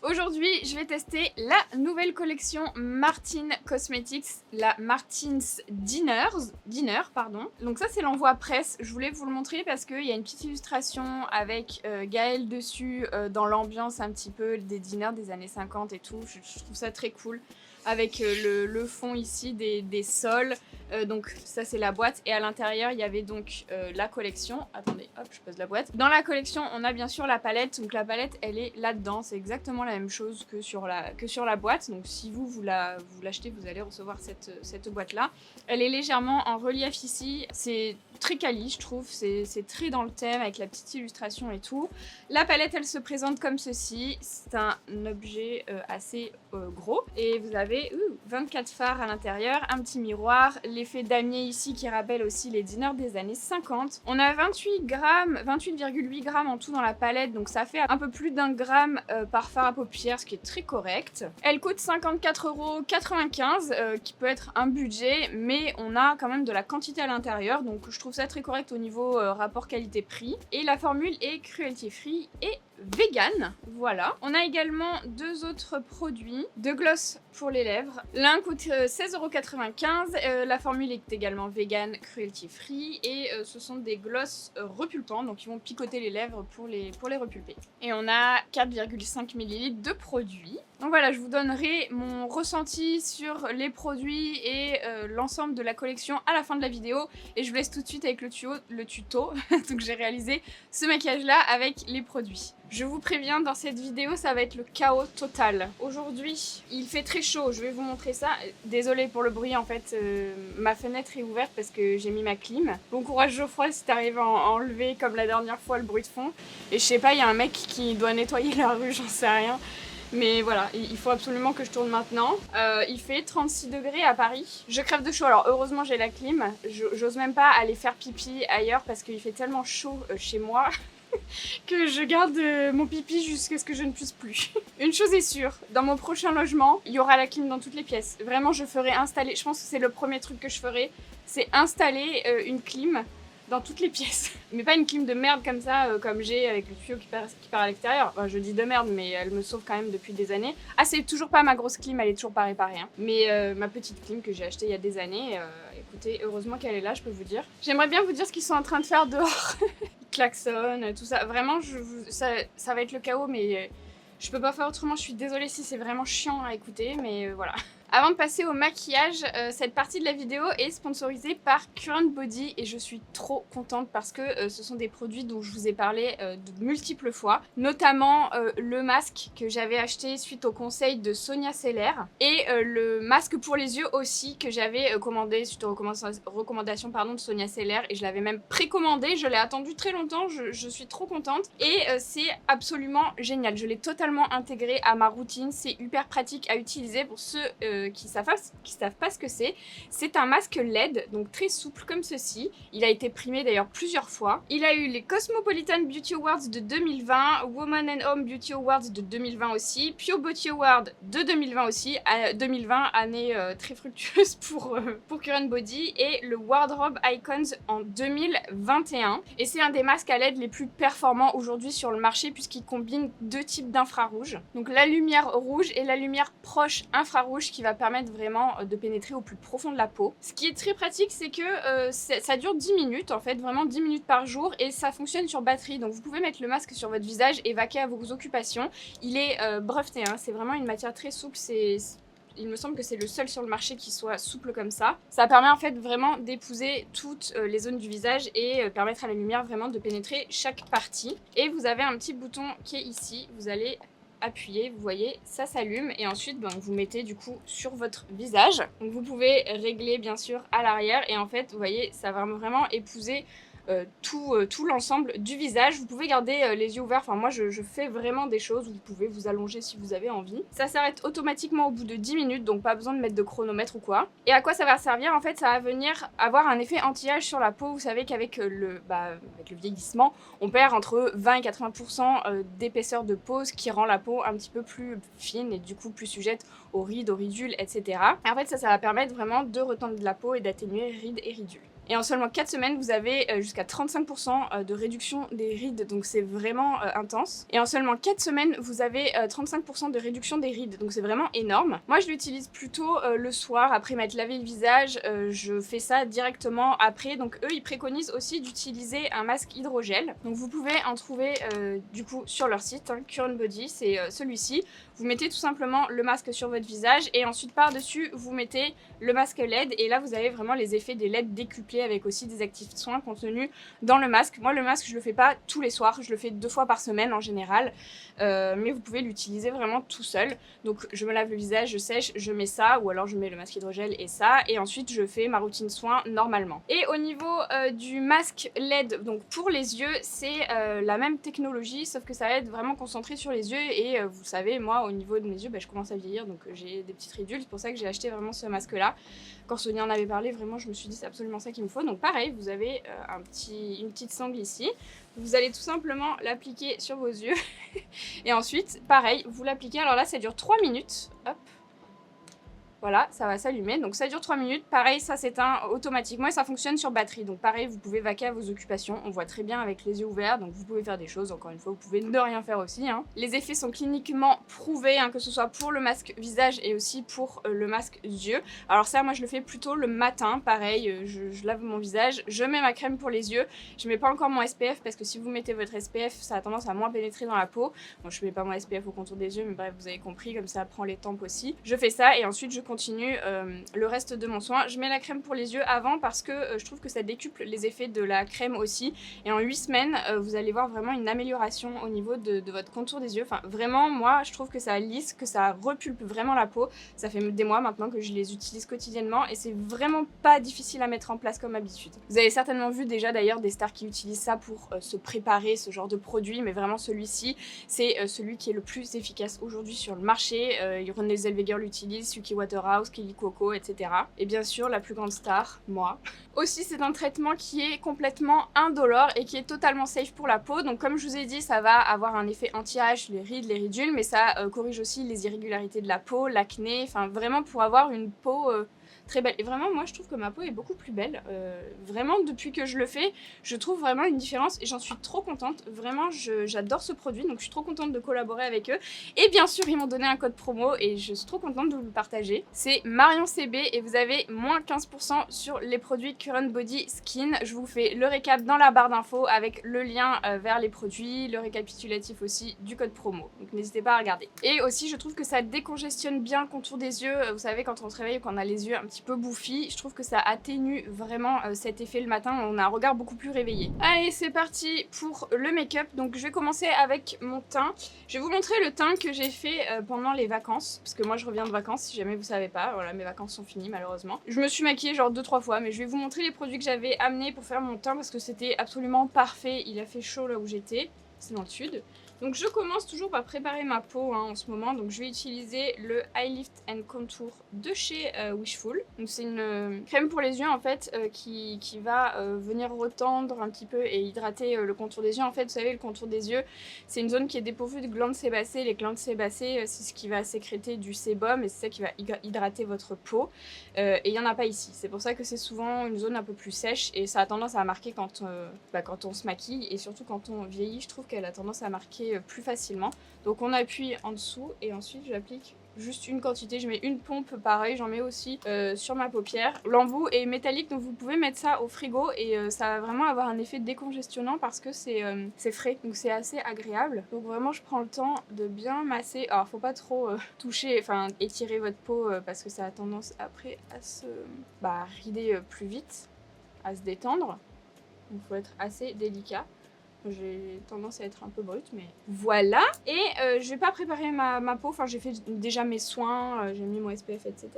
Aujourd'hui, je vais tester la nouvelle collection Martin Cosmetics, la Martin's Dinner. Donc ça c'est l'envoi presse, je voulais vous le montrer parce qu'il y a une petite illustration avec Gaëlle dessus dans l'ambiance un petit peu des diners des années 50 et tout, je trouve ça très cool. Avec le fond ici des sols, donc ça c'est la boîte et à l'intérieur il y avait donc la collection. Attendez, hop, je pose la boîte. Dans la collection on a bien sûr la palette, donc la palette elle est là-dedans, c'est exactement la même chose que sur la boîte, donc si vous l'achetez vous allez recevoir cette boîte là. Elle est légèrement en relief ici, c'est très quali je trouve, c'est très dans le thème avec la petite illustration et tout. La palette elle se présente comme ceci, c'est un objet assez gros et vous avez 24 fards à l'intérieur, un petit miroir, l'effet damier ici qui rappelle aussi les diners des années 50. On a 28 grammes, 28,8 grammes en tout dans la palette, donc ça fait un peu plus d'1 gramme par fard à paupières, ce qui est très correct. Elle coûte 54,95 €, qui peut être un budget, mais on a quand même de la quantité à l'intérieur, donc je trouve ça très correct au niveau rapport qualité-prix. Et la formule est cruelty free et vegan, voilà. On a également deux autres produits, deux gloss pour les lèvres. L'un coûte 16,95 €, la formule est également vegan, cruelty free et ce sont des gloss repulpants, donc ils vont picoter les lèvres pour les repulper. Et on a 4,5 ml de produits. Donc voilà, je vous donnerai mon ressenti sur les produits et l'ensemble de la collection à la fin de la vidéo. Et je vous laisse tout de suite avec le tuto. Donc j'ai réalisé ce maquillage là avec les produits. Je vous préviens, dans cette vidéo, ça va être le chaos total. Aujourd'hui, il fait très chaud, je vais vous montrer ça. Désolée pour le bruit, en fait, ma fenêtre est ouverte parce que j'ai mis ma clim. Bon courage Geoffroy si t'arrives à enlever comme la dernière fois le bruit de fond. Et je sais pas, il y a un mec qui doit nettoyer la rue, j'en sais rien. Mais voilà, il faut absolument que je tourne maintenant. Il fait 36 degrés à Paris. Je crève de chaud, alors heureusement j'ai la clim. J'ose même pas aller faire pipi ailleurs parce qu'il fait tellement chaud chez moi que je garde mon pipi jusqu'à ce que je ne puisse plus. Une chose est sûre, dans mon prochain logement, il y aura la clim dans toutes les pièces. Vraiment, je ferai installer, je pense que c'est le premier truc que je ferai, c'est installer une clim dans toutes les pièces. Mais pas une clim de merde comme ça, comme j'ai avec le tuyau qui part à l'extérieur. Enfin, je dis de merde, mais elle me sauve quand même depuis des années. Ah, c'est toujours pas ma grosse clim, elle est toujours pas réparée. Hein. Mais ma petite clim que j'ai achetée il y a des années, écoutez, heureusement qu'elle est là, je peux vous dire. J'aimerais bien vous dire ce qu'ils sont en train de faire dehors. Ils klaxonnent, tout ça. Vraiment, ça va être le chaos, mais je peux pas faire autrement. Je suis désolée si c'est vraiment chiant à écouter, mais voilà. Avant de passer au maquillage, cette partie de la vidéo est sponsorisée par Current Body et je suis trop contente parce que ce sont des produits dont je vous ai parlé de multiples fois, notamment le masque que j'avais acheté suite au conseil de Sonia Seller et le masque pour les yeux aussi que j'avais commandé suite aux recommandations de Sonia Seller et je l'avais même précommandé, je l'ai attendu très longtemps, je suis trop contente et c'est absolument génial, je l'ai totalement intégré à ma routine, c'est hyper pratique à utiliser pour ceux qui savent pas ce que c'est. C'est un masque LED, donc très souple comme ceci. Il a été primé d'ailleurs plusieurs fois. Il a eu les Cosmopolitan Beauty Awards de 2020, Woman and Home Beauty Awards de 2020 aussi, Pure Beauty Award de 2020 aussi, 2020 année très fructueuse pour Current Body, et le Wardrobe Icons en 2021. Et c'est un des masques à LED les plus performants aujourd'hui sur le marché puisqu'il combine deux types d'infrarouge. Donc la lumière rouge et la lumière proche infrarouge qui va permettre vraiment de pénétrer au plus profond de la peau. Ce qui est très pratique, c'est que ça dure 10 minutes en fait, vraiment 10 minutes par jour et ça fonctionne sur batterie. Donc vous pouvez mettre le masque sur votre visage et vaquer à vos occupations. Il est breveté, hein, c'est vraiment une matière très souple, il me semble que c'est le seul sur le marché qui soit souple comme ça. Ça permet en fait vraiment d'épouser toutes les zones du visage et permettre à la lumière vraiment de pénétrer chaque partie. Et vous avez un petit bouton qui est ici, vous allez appuyer, vous voyez, ça s'allume et ensuite vous mettez du coup sur votre visage. Donc vous pouvez régler bien sûr à l'arrière et en fait vous voyez ça va vraiment épouser tout l'ensemble du visage. Vous pouvez garder les yeux ouverts, enfin moi je fais vraiment des choses, vous pouvez vous allonger si vous avez envie. Ça s'arrête automatiquement au bout de 10 minutes, donc pas besoin de mettre de chronomètre ou quoi. Et à quoi ça va servir? En fait ça va venir avoir un effet anti-âge sur la peau. Vous savez qu'avec avec le vieillissement, on perd entre 20 et 80% d'épaisseur de peau, ce qui rend la peau un petit peu plus fine et du coup plus sujette aux rides, aux ridules, etc. Et en fait ça va permettre vraiment de retendre la peau et d'atténuer rides et ridules. Et en seulement 4 semaines, vous avez jusqu'à 35% de réduction des rides, donc c'est vraiment intense. Et en seulement 4 semaines, vous avez 35% de réduction des rides, donc c'est vraiment énorme. Moi, je l'utilise plutôt le soir, après m'être lavé le visage, je fais ça directement après. Donc eux, ils préconisent aussi d'utiliser un masque hydrogel. Donc vous pouvez en trouver du coup sur leur site, hein, Current Body, c'est celui-ci. Vous mettez tout simplement le masque sur votre visage et ensuite par-dessus, vous mettez le masque LED et là, vous avez vraiment les effets des LED décuplés avec aussi des actifs soins contenus dans le masque. Moi, le masque, je le fais pas tous les soirs, je le fais 2 fois par semaine en général, mais vous pouvez l'utiliser vraiment tout seul. Donc, je me lave le visage, je sèche, je mets ça, ou alors je mets le masque hydrogel et ça, et ensuite, je fais ma routine soin normalement. Et au niveau du masque LED, donc pour les yeux, c'est la même technologie, sauf que ça va être vraiment concentré sur les yeux et vous savez, moi, au niveau de mes yeux, je commence à vieillir, donc j'ai des petites ridules, c'est pour ça que j'ai acheté vraiment ce masque-là. Quand Sonia en avait parlé, vraiment, je me suis dit c'est absolument ça qu'il me faut. Donc pareil, vous avez une petite sangle ici. Vous allez tout simplement l'appliquer sur vos yeux. Et ensuite, pareil, vous l'appliquez. Alors là, ça dure 3 minutes. Hop. Voilà, ça va s'allumer. Donc ça dure 3 minutes. Pareil, ça s'éteint automatiquement et ça fonctionne sur batterie. Donc pareil, vous pouvez vaquer à vos occupations. On voit très bien avec les yeux ouverts. Donc vous pouvez faire des choses. Encore une fois, vous pouvez ne rien faire aussi, hein. Les effets sont cliniquement prouvés, hein, que ce soit pour le masque visage et aussi pour le masque yeux. Alors ça, moi je le fais plutôt le matin. Pareil, je lave mon visage. Je mets ma crème pour les yeux. Je mets pas encore mon SPF parce que si vous mettez votre SPF, ça a tendance à moins pénétrer dans la peau. Moi je mets pas mon SPF au contour des yeux, mais bref, vous avez compris. Comme ça prend les tempes aussi. Je fais ça et ensuite je continue le reste de mon soin. Je mets la crème pour les yeux avant parce que je trouve que ça décuple les effets de la crème aussi. Et en 8 semaines, vous allez voir vraiment une amélioration au niveau de votre contour des yeux. Enfin, vraiment, moi, je trouve que ça lisse, que ça repulpe vraiment la peau. Ça fait des mois maintenant que je les utilise quotidiennement et c'est vraiment pas difficile à mettre en place comme habitude. Vous avez certainement vu déjà d'ailleurs des stars qui utilisent ça pour se préparer ce genre de produit, mais vraiment celui-ci, c'est celui qui est le plus efficace aujourd'hui sur le marché. René Zellweger l'utilise, Suki Waterhouse, Kelly Coco, etc. Et bien sûr, la plus grande star, moi. Aussi, c'est un traitement qui est complètement indolore et qui est totalement safe pour la peau. Donc comme je vous ai dit, ça va avoir un effet anti-âge, les rides, les ridules, mais ça corrige aussi les irrégularités de la peau, l'acné, enfin vraiment pour avoir une peau très belle. Et vraiment, moi, je trouve que ma peau est beaucoup plus belle. Vraiment, depuis que je le fais, je trouve vraiment une différence et j'en suis trop contente. Vraiment, j'adore ce produit, donc je suis trop contente de collaborer avec eux. Et bien sûr, ils m'ont donné un code promo et je suis trop contente de vous le partager. C'est MarionCB et vous avez moins 15% sur les produits Current Body Skin. Je vous fais le récap dans la barre d'infos avec le lien vers les produits, le récapitulatif aussi du code promo. Donc n'hésitez pas à regarder. Et aussi, je trouve que ça décongestionne bien le contour des yeux. Vous savez, quand on se réveille, quand on a les yeux un petit peu bouffi, je trouve que ça atténue vraiment cet effet le matin, on a un regard beaucoup plus réveillé. Allez, c'est parti pour le make-up. Donc je vais commencer avec mon teint. Je vais vous montrer le teint que j'ai fait pendant les vacances, parce que moi je reviens de vacances, si jamais vous savez pas, voilà, mes vacances sont finies malheureusement. Je me suis maquillée genre 2-3 fois, mais je vais vous montrer les produits que j'avais amenés pour faire mon teint, parce que c'était absolument parfait. Il a fait chaud là où j'étais, c'est dans le sud. Donc je commence toujours par préparer ma peau en ce moment. Donc je vais utiliser le Eye Lift and Contour de chez Wishful. Donc c'est une crème pour les yeux en fait qui va venir retendre un petit peu et hydrater le contour des yeux. En fait, vous savez, le contour des yeux, c'est une zone qui est dépourvue de glandes sébacées. Les glandes sébacées, c'est ce qui va sécréter du sébum et c'est ça qui va hydrater votre peau. Et il n'y en a pas ici. C'est pour ça que c'est souvent une zone un peu plus sèche et ça a tendance à marquer quand on se maquille et surtout quand on vieillit. Je trouve qu'elle a tendance à marquer plus facilement. Donc on appuie en dessous et ensuite j'applique juste une quantité. Je mets une pompe pareil, j'en mets aussi sur ma paupière. L'embout est métallique donc vous pouvez mettre ça au frigo et ça va vraiment avoir un effet décongestionnant parce que c'est frais donc c'est assez agréable. Donc vraiment je prends le temps de bien masser. Alors faut pas trop toucher, enfin étirer votre peau parce que ça a tendance après à se rider plus vite, à se détendre. Donc faut être assez délicat. J'ai tendance à être un peu brute, mais voilà. Et je vais pas préparer ma peau. Enfin, j'ai fait déjà mes soins, j'ai mis mon SPF, etc.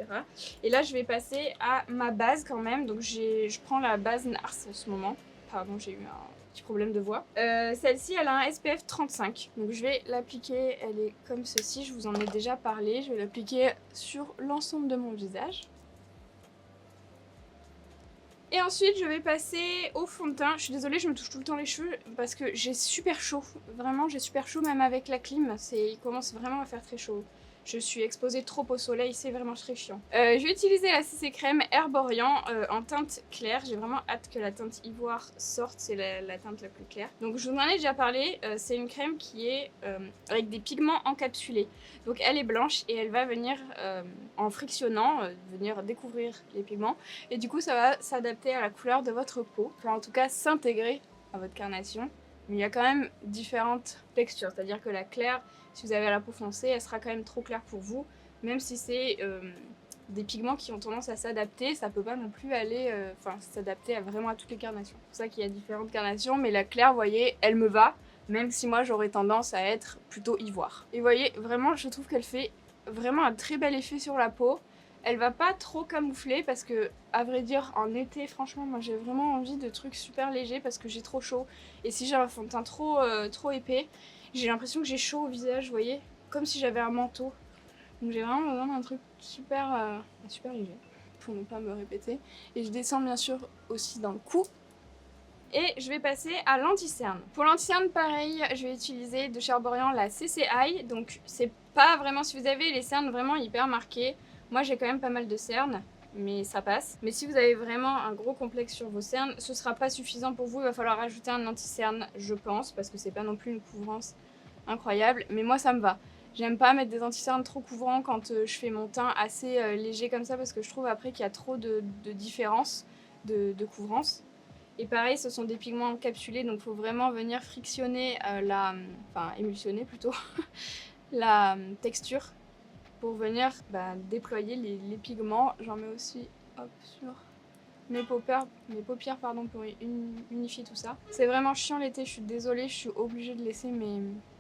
Et là, je vais passer à ma base quand même. Donc, je prends la base NARS en ce moment. Pardon, j'ai eu un petit problème de voix. Celle-ci, elle a un SPF 35. Donc, je vais l'appliquer. Elle est comme ceci. Je vous en ai déjà parlé. Je vais l'appliquer sur l'ensemble de mon visage. Et ensuite, je vais passer au fond de teint. Je suis désolée, je me touche tout le temps les cheveux parce que j'ai super chaud. Vraiment, j'ai super chaud même avec la clim. Il commence vraiment à faire très chaud. je suis exposée trop au soleil, c'est vraiment très chiant. Je vais utiliser la CC crème Herborian en teinte claire. J'ai vraiment hâte que la teinte ivoire sorte, c'est la teinte la plus claire. Donc je vous en ai déjà parlé, c'est une crème qui est avec des pigments encapsulés. Donc elle est blanche et elle va venir en frictionnant, venir découvrir les pigments. Et du coup ça va s'adapter à la couleur de votre peau, enfin en tout cas s'intégrer à votre carnation. Mais il y a quand même différentes textures, c'est-à-dire que la claire, si vous avez la peau foncée, elle sera quand même trop claire pour vous, même si c'est des pigments qui ont tendance à s'adapter, ça peut pas non plus aller, s'adapter vraiment à toutes les carnations. C'est pour ça qu'il y a différentes carnations, mais la claire, vous voyez, elle me va, même si moi j'aurais tendance à être plutôt ivoire. Et vous voyez, vraiment, je trouve qu'elle fait vraiment un très bel effet sur la peau. Elle va pas trop camoufler parce que, à vrai dire, en été, franchement, moi j'ai vraiment envie de trucs super légers parce que j'ai trop chaud. Et si j'ai un fond de teint trop épais, j'ai l'impression que j'ai chaud au visage, vous voyez, comme si j'avais un manteau. Donc j'ai vraiment besoin d'un truc super léger, pour ne pas me répéter. Et je descends bien sûr aussi dans le cou. Et je vais passer à l'anti-cerne. Pour l'anti-cerne, pareil, je vais utiliser de chez Herborian la CC Eye. Donc c'est pas vraiment, si vous avez les cernes vraiment hyper marquées, moi j'ai quand même pas mal de cernes, mais ça passe. Mais si vous avez vraiment un gros complexe sur vos cernes, ce sera pas suffisant pour vous, il va falloir rajouter un anti-cerne, je pense, parce que c'est pas non plus une couvrance incroyable, mais moi ça me va. J'aime pas mettre des anti-cernes trop couvrants quand je fais mon teint assez léger comme ça, parce que je trouve après qu'il y a trop de différence de couvrance. Et pareil, ce sont des pigments encapsulés, donc il faut vraiment venir frictionner émulsionner plutôt, la texture pour venir déployer les pigments. J'en mets aussi sur mes paupières pour unifier tout ça. C'est vraiment chiant l'été, je suis désolée, je suis obligée de laisser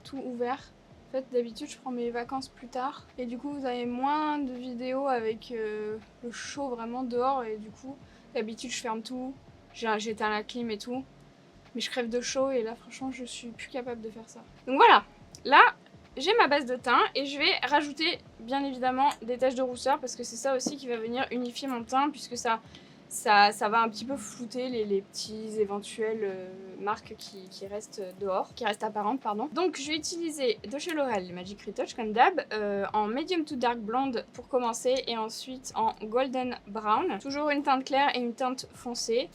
tout ouvert. En fait, d'habitude, je prends mes vacances plus tard et du coup, vous avez moins de vidéos avec le chaud vraiment dehors et du coup, d'habitude, je ferme tout, j'éteins la clim et tout. Mais je crève de chaud et là, franchement, je suis plus capable de faire ça. Donc voilà, là, j'ai ma base de teint et je vais rajouter bien évidemment des taches de rousseur parce que c'est ça aussi qui va venir unifier mon teint puisque ça va un petit peu flouter les petits éventuelles marques qui restent dehors, qui restent apparentes, pardon. Donc je vais utiliser de chez L'Oréal les Magic Retouch comme d'hab, en medium to dark blonde pour commencer et ensuite en golden brown. Toujours une teinte claire et une teinte foncée.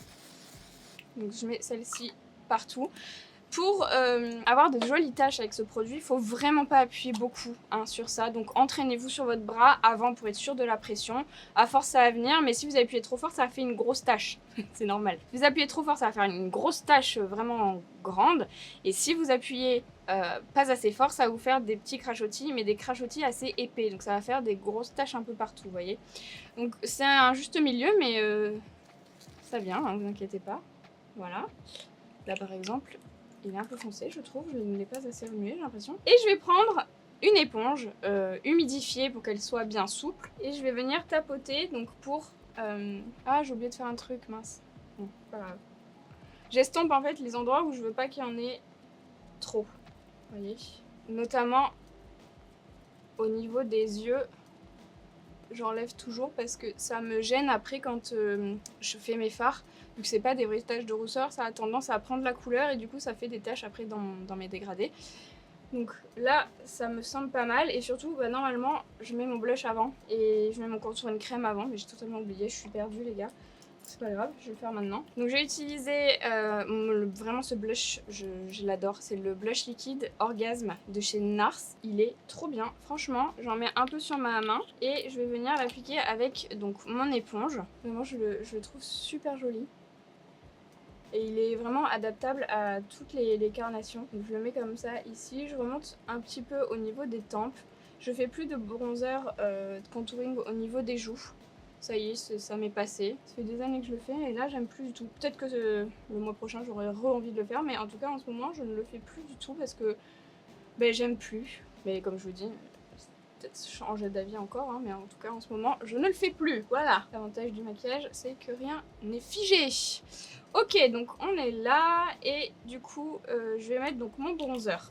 Donc je mets celle-ci partout. Pour avoir de jolies taches avec ce produit, il faut vraiment pas appuyer beaucoup sur ça. Donc entraînez-vous sur votre bras avant pour être sûr de la pression. À force ça va venir, mais si vous appuyez trop fort, ça va faire une grosse tache. C'est normal. Si vous appuyez trop fort, ça va faire une grosse tache vraiment grande. Et si vous appuyez pas assez fort, ça va vous faire des petits crachotis, mais des crachotis assez épais. Donc ça va faire des grosses taches un peu partout, vous voyez. Donc c'est un juste milieu, mais ça vient, hein, vous inquiétez pas. Voilà. Là par exemple, il est un peu foncé, je trouve. Je ne l'ai pas assez remué, j'ai l'impression. Et je vais prendre une éponge humidifiée pour qu'elle soit bien souple. Et je vais venir tapoter, donc pour... Ah, j'ai oublié de faire un truc, mince. Bon, pas grave. J'estompe en fait les endroits où je veux pas qu'il y en ait trop. Vous voyez ? Notamment au niveau des yeux. J'enlève toujours parce que ça me gêne après quand je fais mes fards. Vu que c'est pas des vraies taches de rousseur, ça a tendance à prendre la couleur et du coup ça fait des taches après dans mes dégradés. Donc là, ça me semble pas mal et surtout, normalement, je mets mon blush avant et je mets mon contour crème avant, mais j'ai totalement oublié, je suis perdue les gars. C'est pas grave, je vais le faire maintenant. Donc je vais utiliser vraiment ce blush, je l'adore. C'est le blush liquide Orgasme de chez NARS. Il est trop bien, franchement. J'en mets un peu sur ma main et je vais venir l'appliquer avec donc mon éponge. Vraiment, je le trouve super joli. Et il est vraiment adaptable à toutes les carnations. Donc je le mets comme ça ici. Je remonte un petit peu au niveau des tempes. Je fais plus de bronzer, de contouring au niveau des joues. Ça y est, ça m'est passé. Ça fait des années que je le fais et là j'aime plus du tout. Peut-être que le mois prochain j'aurai envie de le faire, mais en tout cas en ce moment je ne le fais plus du tout parce que j'aime plus. Mais comme je vous dis, peut-être changer d'avis encore, mais en tout cas en ce moment je ne le fais plus. Voilà. L'avantage du maquillage, c'est que rien n'est figé. Ok, donc on est là et du coup je vais mettre donc mon bronzer.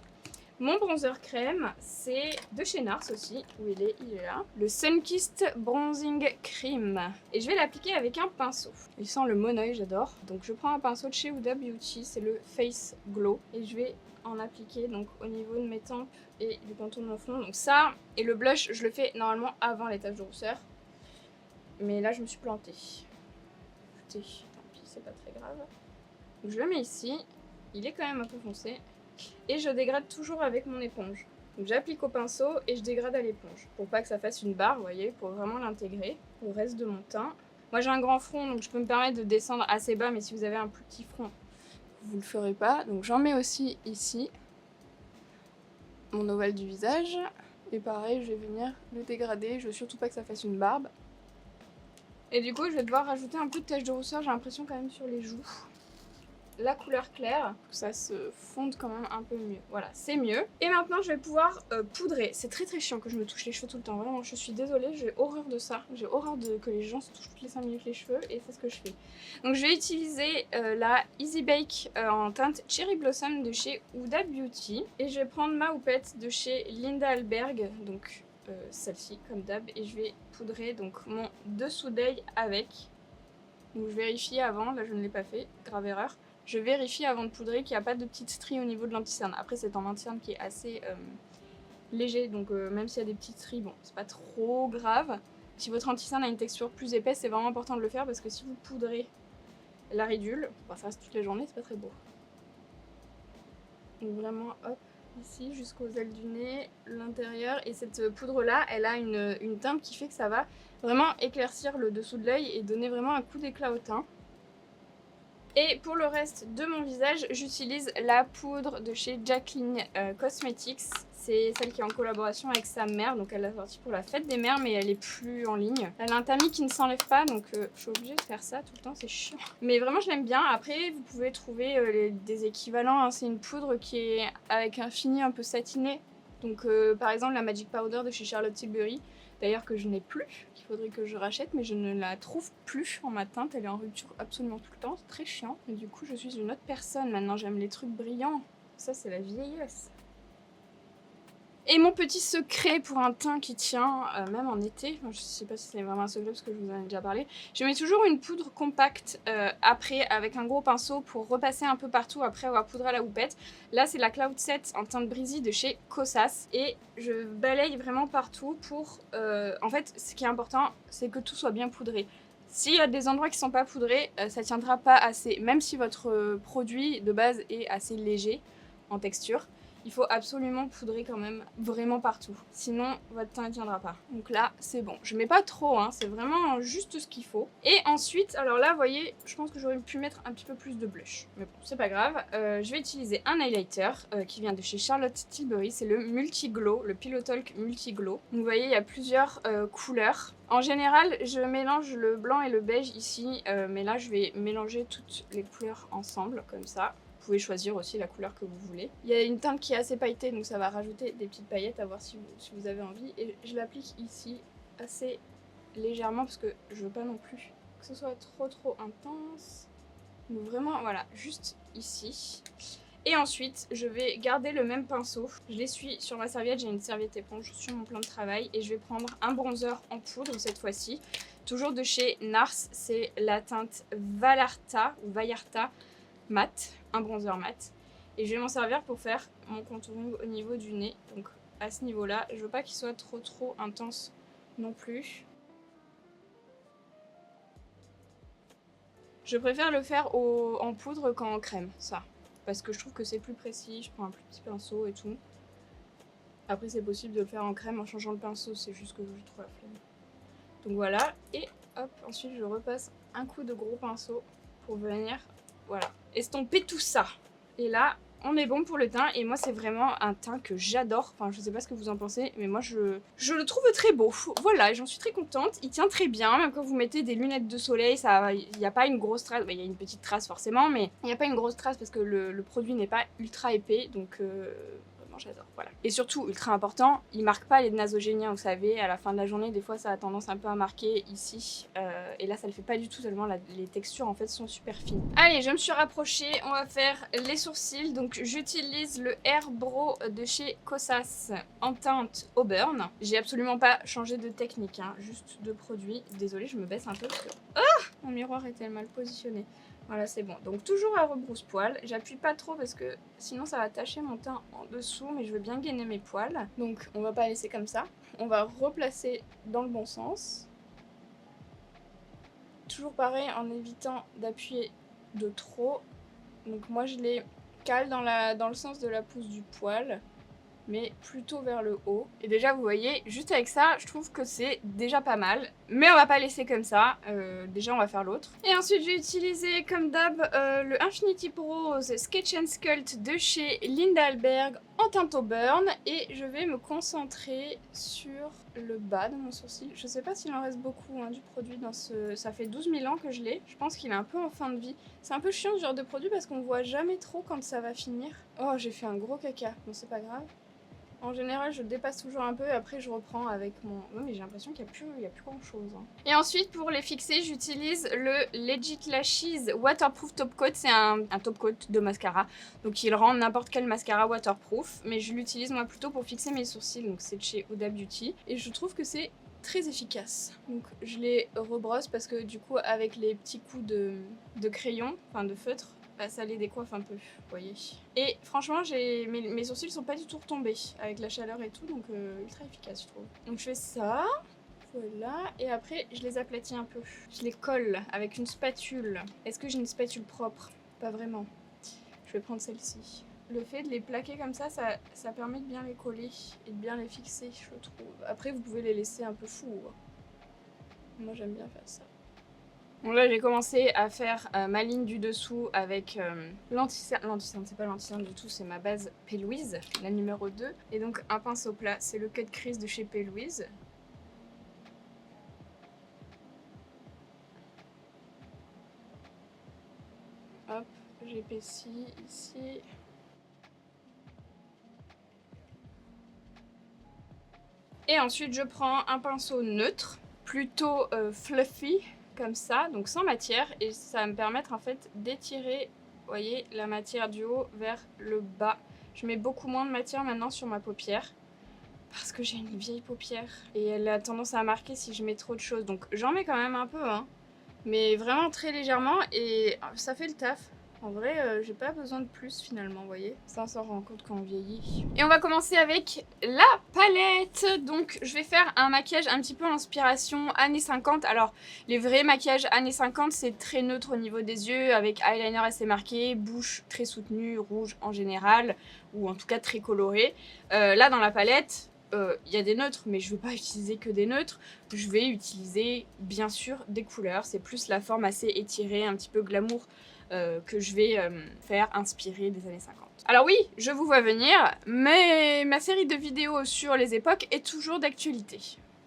Mon bronzer crème, c'est de chez NARS aussi, où il est là. Le Sunkissed Bronzing Cream. Et je vais l'appliquer avec un pinceau. Il sent le monoeil, j'adore. Donc je prends un pinceau de chez Huda Beauty, c'est le Face Glow. Et je vais en appliquer donc au niveau de mes tempes et du contour de mon front. Donc ça, et le blush, je le fais normalement avant les taches de rousseur. Mais là, je me suis plantée. Écoutez, tant pis, c'est pas très grave. Donc je le mets ici. Il est quand même un peu foncé. Et je dégrade toujours avec mon éponge. Donc j'applique au pinceau et je dégrade à l'éponge. Pour pas que ça fasse une barre, vous voyez, pour vraiment l'intégrer au reste de mon teint. Moi j'ai un grand front, donc je peux me permettre de descendre assez bas, mais si vous avez un plus petit front, vous le ferez pas. Donc j'en mets aussi ici, mon ovale du visage. Et pareil, je vais venir le dégrader. Je veux surtout pas que ça fasse une barbe. Et du coup, je vais devoir rajouter un peu de tache de rousseur, j'ai l'impression quand même sur les joues. La couleur claire, que ça se fonde quand même un peu mieux. Voilà, c'est mieux. Et maintenant, je vais pouvoir poudrer. C'est très très chiant que je me touche les cheveux tout le temps. Vraiment, je suis désolée, j'ai horreur de ça. J'ai horreur que les gens se touchent toutes les 5 minutes les cheveux et c'est ce que je fais. Donc, je vais utiliser la Easy Bake en teinte Cherry Blossom de chez Huda Beauty. Et je vais prendre ma houppette de chez Linda Alberg. Donc, celle-ci comme d'hab, et je vais poudrer donc mon dessous d'œil avec. Donc je vérifie avant, là je ne l'ai pas fait, grave erreur. Je vérifie avant de poudrer qu'il n'y a pas de petites stries au niveau de l'anti-cerne. Après c'est un anti-cerne qui est assez léger, donc même s'il y a des petites stries, bon c'est pas trop grave. Si votre anti-cerne a une texture plus épaisse, c'est vraiment important de le faire parce que si vous poudrez la ridule, bon, ça reste toute la journée, c'est pas très beau. Donc vraiment hop, ici jusqu'aux ailes du nez, l'intérieur, et cette poudre là elle a une teinte qui fait que ça va vraiment éclaircir le dessous de l'œil et donner vraiment un coup d'éclat au teint. Et pour le reste de mon visage, j'utilise la poudre de chez Jacqueline Cosmetics. C'est celle qui est en collaboration avec sa mère, donc elle l'a sortie pour la fête des mères, mais elle est plus en ligne. Elle a un tamis qui ne s'enlève pas, donc je suis obligée de faire ça tout le temps, c'est chiant. Mais vraiment je l'aime bien. Après vous pouvez trouver des équivalents, hein. C'est une poudre qui est avec un fini un peu satiné. Donc par exemple la Magic Powder de chez Charlotte Tilbury, d'ailleurs que je n'ai plus, qu'il faudrait que je rachète, mais je ne la trouve plus en ma teinte, elle est en rupture absolument tout le temps, c'est très chiant. Et du coup je suis une autre personne maintenant, j'aime les trucs brillants, ça c'est la vieillesse. Et mon petit secret pour un teint qui tient, même en été, enfin, je sais pas si c'est vraiment un secret parce que je vous en ai déjà parlé, je mets toujours une poudre compacte après avec un gros pinceau pour repasser un peu partout après avoir poudré à la houppette. Là c'est la Cloud 7 en teinte Breezy de chez Kosas et je balaye vraiment partout pour... en fait ce qui est important c'est que tout soit bien poudré. S'il y a des endroits qui sont pas poudrés, ça tiendra pas assez, même si votre produit de base est assez léger en texture. Il faut absolument poudrer quand même vraiment partout, sinon votre teint ne tiendra pas. Donc là c'est bon, je mets pas trop, hein, c'est vraiment juste ce qu'il faut. Et ensuite, alors là vous voyez, je pense que j'aurais pu mettre un petit peu plus de blush, mais bon c'est pas grave. Je vais utiliser un highlighter qui vient de chez Charlotte Tilbury, c'est le Multi Glow, le Pillow Talk Multi Glow. Donc vous voyez il y a plusieurs couleurs. En général je mélange le blanc et le beige ici, mais là je vais mélanger toutes les couleurs ensemble comme ça. Vous pouvez choisir aussi la couleur que vous voulez. Il y a une teinte qui est assez pailletée, donc ça va rajouter des petites paillettes à voir si vous avez envie. Et je l'applique ici assez légèrement parce que je veux pas non plus que ce soit trop intense. Donc vraiment, voilà, juste ici. Et ensuite, je vais garder le même pinceau. Je l'essuie sur ma serviette, j'ai une serviette éponge sur mon plan de travail. Et je vais prendre un bronzer en poudre cette fois-ci. Toujours de chez NARS, c'est la teinte Vallarta ou Vallarta mat, un bronzer mat, et je vais m'en servir pour faire mon contouring au niveau du nez. Donc à ce niveau là, je veux pas qu'il soit trop intense non plus. Je préfère le faire en poudre qu'en crème, ça, parce que je trouve que c'est plus précis, je prends un plus petit pinceau et tout. Après c'est possible de le faire en crème en changeant le pinceau, c'est juste que j'ai trop la flemme. Donc voilà, et hop, ensuite je repasse un coup de gros pinceau pour venir, voilà, estomper tout ça. Et là, on est bon pour le teint. Et moi, c'est vraiment un teint que j'adore. Enfin, je sais pas ce que vous en pensez, mais moi, je le trouve très beau. Voilà, j'en suis très contente. Il tient très bien. Même quand vous mettez des lunettes de soleil, il n'y a pas une grosse trace. Bah, il y a une petite trace forcément, mais il n'y a pas une grosse trace parce que le produit n'est pas ultra épais. Donc... j'adore, voilà. Et surtout, ultra important, il marque pas les nasogéniens, vous savez, à la fin de la journée, des fois ça a tendance un peu à marquer ici, et là ça le fait pas du tout, tellement les textures en fait sont super fines. Allez, je me suis rapprochée, on va faire les sourcils, donc j'utilise le Air Brow de chez Kosas en teinte Auburn. J'ai absolument pas changé de technique, hein, juste de produit. Désolée, je me baisse un peu parce que... Ah, mon miroir était mal positionné. Voilà, c'est bon. Donc toujours à rebrousse-poil. J'appuie pas trop parce que sinon ça va tacher mon teint en dessous, mais je veux bien gainer mes poils. Donc on va pas laisser comme ça. On va replacer dans le bon sens. Toujours pareil en évitant d'appuyer de trop. Donc moi je les cale dans le sens de la pousse du poil, mais plutôt vers le haut. Et déjà vous voyez, juste avec ça, je trouve que c'est déjà pas mal. Mais on va pas laisser comme ça, déjà on va faire l'autre. Et ensuite j'ai utilisé comme d'hab le Infinity Rose Sketch and Sculpt de chez Linda Alberg en teinte au burn. Et je vais me concentrer sur le bas de mon sourcil. Je sais pas s'il en reste beaucoup du produit dans ce... Ça fait 12 000 ans que je l'ai. Je pense qu'il est un peu en fin de vie. C'est un peu chiant ce genre de produit parce qu'on voit jamais trop quand ça va finir. Oh, j'ai fait un gros caca. Bon, c'est pas grave. En général, je dépasse toujours un peu et après je reprends avec mon... Oui, mais j'ai l'impression qu'il n'y a plus grand chose. Et ensuite, pour les fixer, j'utilise le Legit Lashes Waterproof Top Coat. C'est un top coat de mascara. Donc il rend n'importe quel mascara waterproof. Mais je l'utilise moi plutôt pour fixer mes sourcils. Donc c'est de chez Huda Beauty. Et je trouve que c'est très efficace. Donc je les rebrosse parce que du coup, avec les petits coups de crayon, enfin de feutre, bah, ça les décoiffe un peu, vous voyez. Et franchement, mes sourcils sont pas du tout retombés avec la chaleur et tout, donc ultra efficace je trouve. Donc je fais ça, voilà, et après je les aplatis un peu. Je les colle avec une spatule. Est-ce que j'ai une spatule propre? Pas vraiment. Je vais prendre celle-ci. Le fait de les plaquer comme ça permet de bien les coller et de bien les fixer, je trouve. Après, vous pouvez les laisser un peu fous. Moi, j'aime bien faire ça. Bon là j'ai commencé à faire ma ligne du dessous avec l'anti-cerne, c'est pas l'anti-cerne du tout, c'est ma base P. Louise, la numéro 2. Et donc un pinceau plat, c'est le Cut Crease de chez P. Louise. Hop, j'épaissis ici. Et ensuite je prends un pinceau neutre, plutôt fluffy, comme ça, donc sans matière, et ça va me permettre en fait d'étirer, vous voyez, la matière du haut vers le bas. Je mets beaucoup moins de matière maintenant sur ma paupière parce que j'ai une vieille paupière et elle a tendance à marquer si je mets trop de choses, donc j'en mets quand même un peu, mais vraiment très légèrement, et ça fait le taf. En vrai, j'ai pas besoin de plus finalement, vous voyez. Ça, on s'en rend compte quand on vieillit. Et on va commencer avec la palette. Donc, je vais faire un maquillage un petit peu inspiration années 50. Alors, les vrais maquillages années 50, c'est très neutre au niveau des yeux, avec eyeliner assez marqué, bouche très soutenue, rouge en général, ou en tout cas très colorée. Là, dans la palette, il y a des neutres, mais je ne veux pas utiliser que des neutres. Je vais utiliser, bien sûr, des couleurs. C'est plus la forme assez étirée, un petit peu glamour, que je vais faire inspirer des années 50. Alors oui, je vous vois venir, mais ma série de vidéos sur les époques est toujours d'actualité.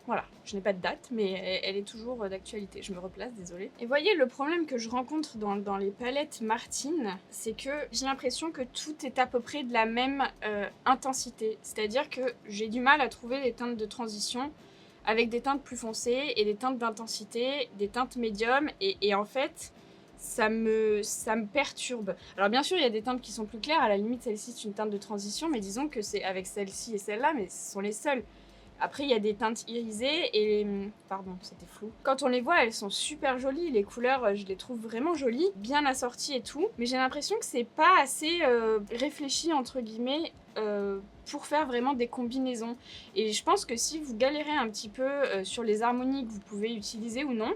Voilà, je n'ai pas de date, mais elle est toujours d'actualité. Je me replace, désolée. Et voyez, le problème que je rencontre dans les palettes Martine, c'est que j'ai l'impression que tout est à peu près de la même intensité. C'est-à-dire que j'ai du mal à trouver les teintes de transition avec des teintes plus foncées et des teintes d'intensité, des teintes médium, et en fait... Ça me perturbe. Alors bien sûr, il y a des teintes qui sont plus claires. À la limite, celle-ci, c'est une teinte de transition. Mais disons que c'est avec celle-ci et celle-là, mais ce sont les seules. Après, il y a des teintes irisées et... Pardon, c'était flou. Quand on les voit, elles sont super jolies. Les couleurs, je les trouve vraiment jolies. Bien assorties et tout. Mais j'ai l'impression que c'est pas assez réfléchi, entre guillemets, pour faire vraiment des combinaisons. Et je pense que si vous galérez un petit peu sur les harmonies que vous pouvez utiliser ou non,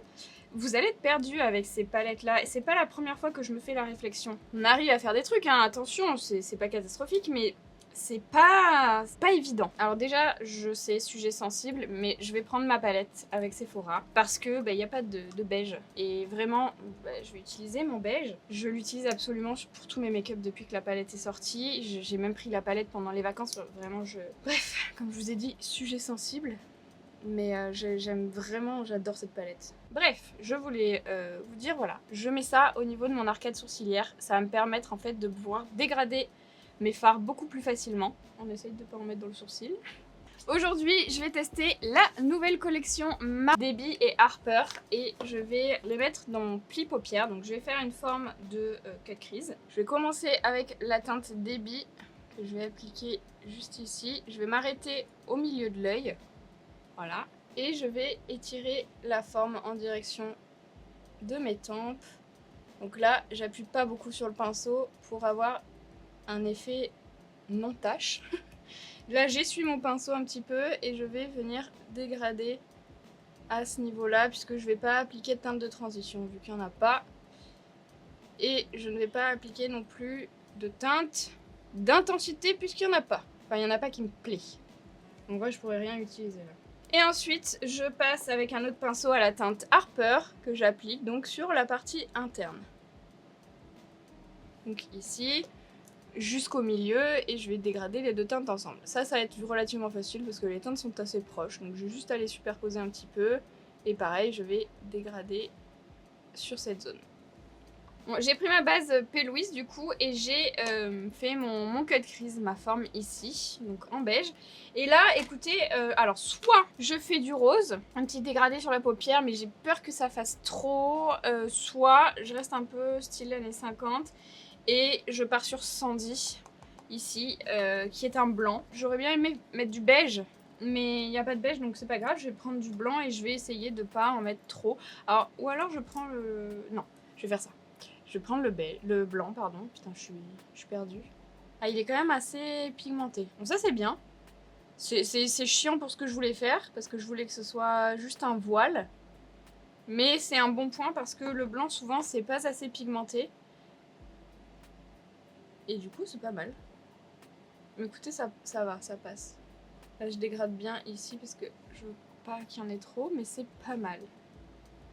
vous allez être perdu avec ces palettes-là. Et c'est pas la première fois que je me fais la réflexion. On arrive à faire des trucs, attention, c'est pas catastrophique, mais c'est pas évident. Alors déjà, je sais, sujet sensible, mais je vais prendre ma palette avec Sephora parce que y a pas de beige. Et vraiment, je vais utiliser mon beige. Je l'utilise absolument pour tous mes make-up depuis que la palette est sortie. J'ai même pris la palette pendant les vacances. Vraiment, Bref, comme je vous ai dit, sujet sensible. Mais j'aime vraiment, j'adore cette palette. Bref, je voulais vous dire, voilà, je mets ça au niveau de mon arcade sourcilière. Ça va me permettre en fait de pouvoir dégrader mes fards beaucoup plus facilement. On essaye de ne pas en mettre dans le sourcil. Aujourd'hui, je vais tester la nouvelle collection Debbie et Harper et je vais les mettre dans mon pli paupière. Donc je vais faire une forme de cut crease. Je vais commencer avec la teinte Debbie que je vais appliquer juste ici. Je vais m'arrêter au milieu de l'œil. Voilà, et je vais étirer la forme en direction de mes tempes. Donc là, j'appuie pas beaucoup sur le pinceau pour avoir un effet non-tache. Là, j'essuie mon pinceau un petit peu et je vais venir dégrader à ce niveau-là puisque je vais pas appliquer de teinte de transition vu qu'il n'y en a pas. Et je ne vais pas appliquer non plus de teinte d'intensité puisqu'il n'y en a pas. Enfin, il n'y en a pas qui me plaît. Donc ouais, je pourrais rien utiliser là. Et ensuite, je passe avec un autre pinceau à la teinte Harper que j'applique donc sur la partie interne. Donc ici, jusqu'au milieu, et je vais dégrader les deux teintes ensemble. Ça va être relativement facile parce que les teintes sont assez proches. Donc je vais juste aller superposer un petit peu. Et pareil, je vais dégrader sur cette zone. Bon, j'ai pris ma base P. Louise du coup et j'ai fait mon cut crease, ma forme ici, donc en beige. Et là, écoutez, alors soit je fais du rose, un petit dégradé sur la paupière, mais j'ai peur que ça fasse trop, soit je reste un peu style années 50 et je pars sur Sandy, ici, qui est un blanc. J'aurais bien aimé mettre du beige, mais il n'y a pas de beige donc c'est pas grave, je vais prendre du blanc et je vais essayer de pas en mettre trop. Alors, ou alors je prends le... Non, je vais faire ça. Je vais prendre le blanc, pardon. Putain, je suis perdue. Ah, il est quand même assez pigmenté. Bon, ça, c'est bien. C'est chiant pour ce que je voulais faire, parce que je voulais que ce soit juste un voile. Mais c'est un bon point, parce que le blanc, souvent, c'est pas assez pigmenté. Et du coup, c'est pas mal. Mais écoutez, ça va, ça passe. Là, je dégrade bien ici, parce que je veux pas qu'il y en ait trop, mais c'est pas mal.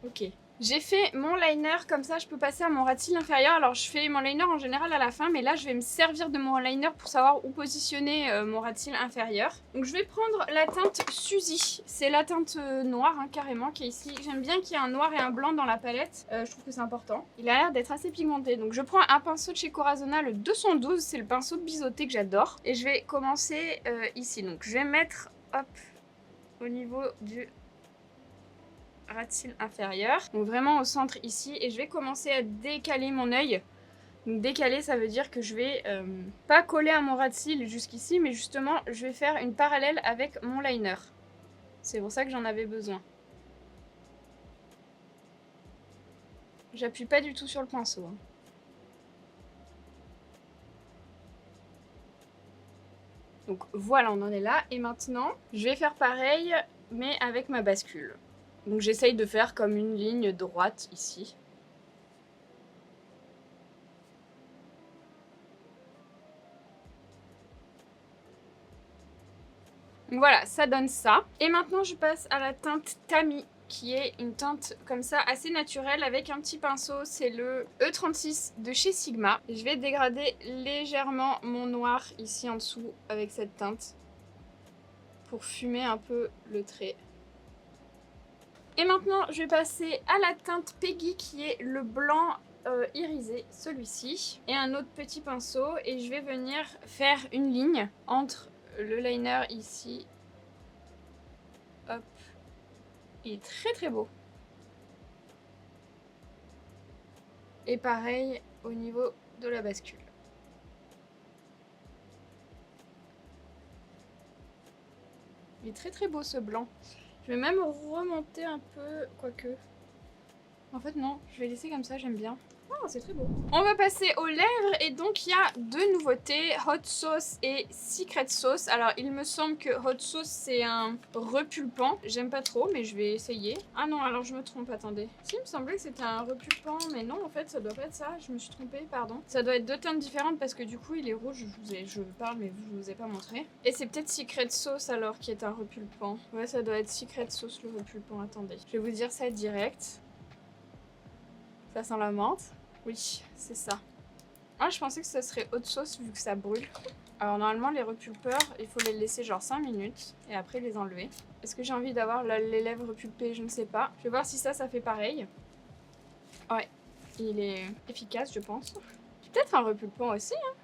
Ok. J'ai fait mon liner, comme ça je peux passer à mon ras de cils inférieur. Alors je fais mon liner en général à la fin, mais là je vais me servir de mon liner pour savoir où positionner mon ras de cils inférieur. Donc je vais prendre la teinte Suzy, c'est la teinte noire hein, carrément qui est ici. J'aime bien qu'il y ait un noir et un blanc dans la palette, je trouve que c'est important. Il a l'air d'être assez pigmenté, donc je prends un pinceau de chez Corazona, le 212, c'est le pinceau de biseauté que j'adore. Et je vais commencer ici, donc je vais mettre, hop, au niveau du ras de cils inférieur, donc vraiment au centre ici, et je vais commencer à décaler mon œil. Donc décaler, ça veut dire que je vais pas coller à mon ras de cils jusqu'ici, mais justement je vais faire une parallèle avec mon liner. C'est pour ça que j'en avais besoin. J'appuie pas du tout sur le pinceau hein. Donc voilà, on en est là, et maintenant je vais faire pareil mais avec ma bascule. Donc j'essaye de faire comme une ligne droite ici. Donc voilà, ça donne ça. Et maintenant je passe à la teinte Tami, qui est une teinte comme ça assez naturelle avec un petit pinceau. C'est le E36 de chez Sigma. Et je vais dégrader légèrement mon noir ici en dessous avec cette teinte pour fumer un peu le trait. Et maintenant, je vais passer à la teinte Peggy qui est le blanc irisé, celui-ci. Et un autre petit pinceau et je vais venir faire une ligne entre le liner ici. Hop. Il est très très beau. Et pareil au niveau de la bascule. Il est très très beau ce blanc. Je vais même remonter un peu, quoique. En fait non, je vais laisser comme ça, j'aime bien. Oh, c'est très beau. On va passer aux lèvres et donc il y a deux nouveautés, Hot Sauce et Secret Sauce. Alors il me semble que Hot Sauce c'est un repulpant, j'aime pas trop mais je vais essayer. Ah non, alors je me trompe, attendez. Si, il me semblait que c'était un repulpant mais non en fait ça doit pas être ça, je me suis trompée, pardon. Ça doit être deux teintes différentes parce que du coup il est rouge, je parle mais je vous ai pas montré. Et c'est peut-être Secret Sauce alors qui est un repulpant. Ouais, ça doit être Secret Sauce le repulpant, attendez. Je vais vous dire ça direct. Ça sent la menthe. Oui, c'est ça. Moi, je pensais que ça serait Hot Sauce vu que ça brûle. Alors normalement, les repulpeurs, il faut les laisser genre 5 minutes et après les enlever. Est-ce que j'ai envie d'avoir les lèvres repulpées? Je ne sais pas. Je vais voir si ça fait pareil. Ouais, il est efficace, je pense. Peut-être un repulpant aussi, hein.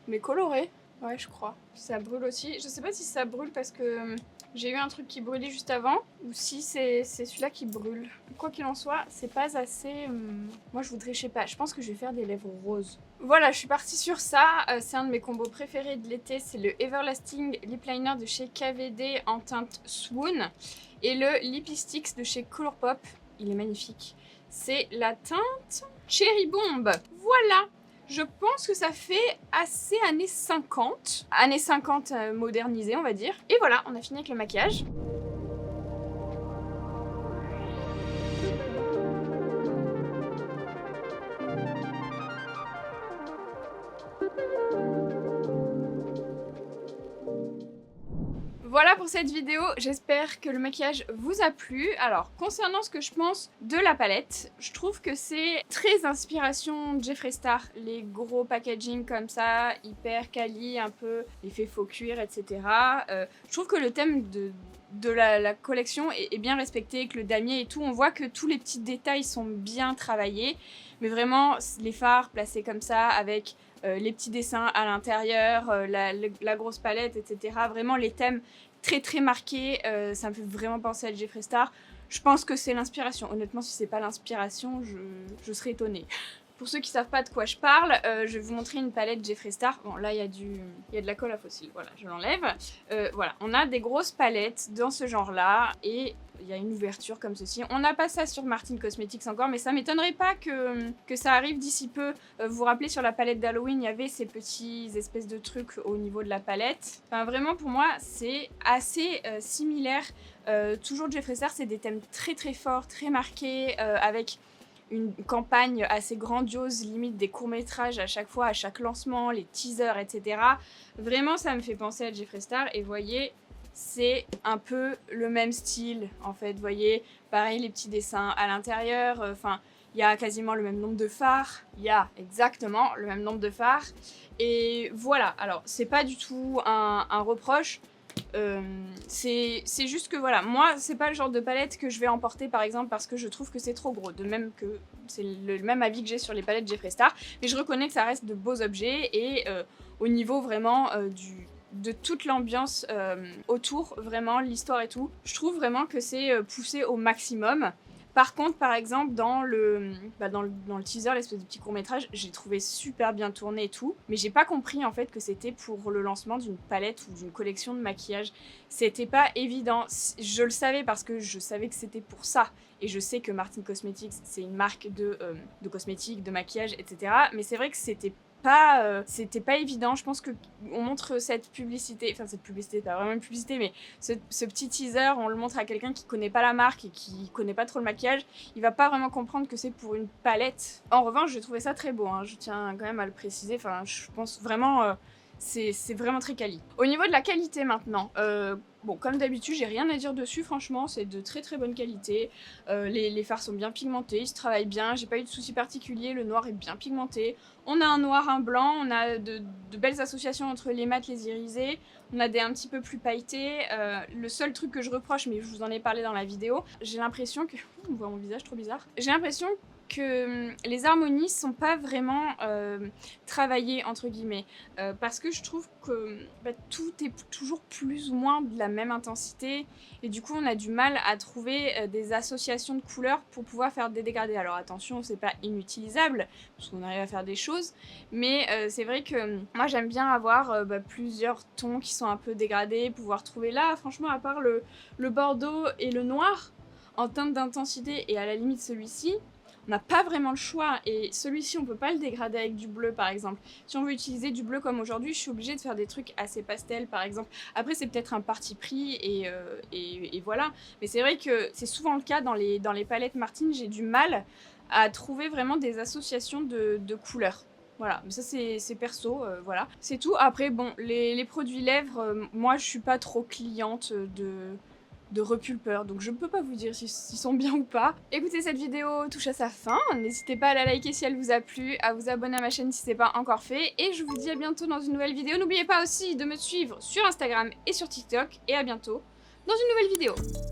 Mais coloré. Ouais, je crois. Ça brûle aussi. Je sais pas si ça brûle parce que j'ai eu un truc qui brûlait juste avant ou si c'est celui-là qui brûle. Quoi qu'il en soit, c'est pas assez... Moi, je voudrais, je sais pas, je pense que je vais faire des lèvres roses. Voilà, je suis partie sur ça. C'est un de mes combos préférés de l'été. C'est le Everlasting Lip Liner de chez KVD en teinte Swoon. Et le Lipsticks de chez Colourpop. Il est magnifique. C'est la teinte... Cherry Bomb. Voilà. Je pense que ça fait assez années 50. Années 50 modernisées, on va dire. Et voilà, on a fini avec le maquillage. Voilà pour cette vidéo, j'espère que le maquillage vous a plu. Alors, concernant ce que je pense de la palette, je trouve que c'est très inspiration Jeffree Star. Les gros packaging comme ça, hyper quali, un peu effet faux cuir, etc. Je trouve que le thème de la collection est bien respecté, que le damier et tout, on voit que tous les petits détails sont bien travaillés. Mais vraiment, les fards placés comme ça, avec les petits dessins à l'intérieur, la grosse palette, etc. Vraiment les thèmes très marqués, ça me fait vraiment penser à Jeffree Star. Je pense que c'est l'inspiration. Honnêtement, si c'est pas l'inspiration, je serais étonnée. Pour ceux qui savent pas de quoi je parle, je vais vous montrer une palette Jeffree Star. Bon, là, il y a de la colle à fossile. Voilà, je l'enlève. Voilà, on a des grosses palettes dans ce genre-là et il y a une ouverture comme ceci. On n'a pas ça sur Martine Cosmetics encore, mais ça m'étonnerait pas que ça arrive d'ici peu. Vous vous rappelez, sur la palette d'Halloween, il y avait ces petits espèces de trucs au niveau de la palette. Enfin, vraiment, pour moi, c'est assez similaire. Toujours Jeffree Star, c'est des thèmes très forts, très marqués, avec une campagne assez grandiose, limite des courts-métrages à chaque fois, à chaque lancement, les teasers, etc. Vraiment, ça me fait penser à Jeffree Star. Et vous voyez, c'est un peu le même style, en fait. Vous voyez, pareil, les petits dessins à l'intérieur. Enfin, il y a quasiment le même nombre de fards. Il y a exactement le même nombre de fards. Et voilà, alors, c'est pas du tout un reproche. C'est juste que voilà, moi c'est pas le genre de palette que je vais emporter par exemple parce que je trouve que c'est trop gros, de même que c'est le même avis que j'ai sur les palettes Jeffree Star, mais je reconnais que ça reste de beaux objets et au niveau vraiment de toute l'ambiance autour, vraiment l'histoire et tout, je trouve vraiment que c'est poussé au maximum. Par contre, par exemple, dans le teaser, l'espèce de petit court-métrage, j'ai trouvé super bien tourné et tout, mais j'ai pas compris en fait que c'était pour le lancement d'une palette ou d'une collection de maquillage. C'était pas évident. Je le savais parce que je savais que c'était pour ça. Et je sais que Martine Cosmetics, c'est une marque de cosmétiques, de maquillage, etc. Mais c'est vrai que c'était pas évident. Je pense que on montre cette publicité, enfin cette publicité, pas vraiment une publicité, mais ce petit teaser, on le montre à quelqu'un qui connaît pas la marque et qui connaît pas trop le maquillage, il va pas vraiment comprendre que c'est pour une palette. En revanche, j'ai trouvé ça très beau, hein. Je tiens quand même à le préciser, enfin je pense vraiment c'est vraiment très quali. Au niveau de la qualité maintenant, bon, comme d'habitude, j'ai rien à dire dessus, franchement, c'est de très bonne qualité. Les fards sont bien pigmentés, ils se travaillent bien, j'ai pas eu de soucis particuliers, le noir est bien pigmenté. On a un noir, un blanc, on a de belles associations entre les mats et les irisés, on a des un petit peu plus pailletés. Le seul truc que je reproche, mais je vous en ai parlé dans la vidéo, j'ai l'impression que... on voit mon visage, trop bizarre. J'ai l'impression que les harmonies sont pas vraiment travaillées entre guillemets parce que je trouve que tout est toujours plus ou moins de la même intensité et du coup on a du mal à trouver des associations de couleurs pour pouvoir faire des dégradés. Alors attention, c'est pas inutilisable parce qu'on arrive à faire des choses, mais c'est vrai que moi j'aime bien avoir plusieurs tons qui sont un peu dégradés, pouvoir trouver là, franchement, à part le bordeaux et le noir en teinte d'intensité et à la limite celui-ci, on n'a pas vraiment le choix, et celui-ci on peut pas le dégrader avec du bleu par exemple. Si on veut utiliser du bleu comme aujourd'hui, je suis obligée de faire des trucs assez pastels par exemple. Après c'est peut-être un parti pris et voilà, mais c'est vrai que c'est souvent le cas dans les palettes Martine, j'ai du mal à trouver vraiment des associations de couleurs. Voilà, mais ça c'est perso, voilà. C'est tout. Après bon, les produits lèvres, moi je suis pas trop cliente de repulpeurs, donc je ne peux pas vous dire s'ils sont bien ou pas. Écoutez, cette vidéo touche à sa fin, n'hésitez pas à la liker si elle vous a plu, à vous abonner à ma chaîne si ce n'est pas encore fait, et je vous dis à bientôt dans une nouvelle vidéo. N'oubliez pas aussi de me suivre sur Instagram et sur TikTok, et à bientôt dans une nouvelle vidéo.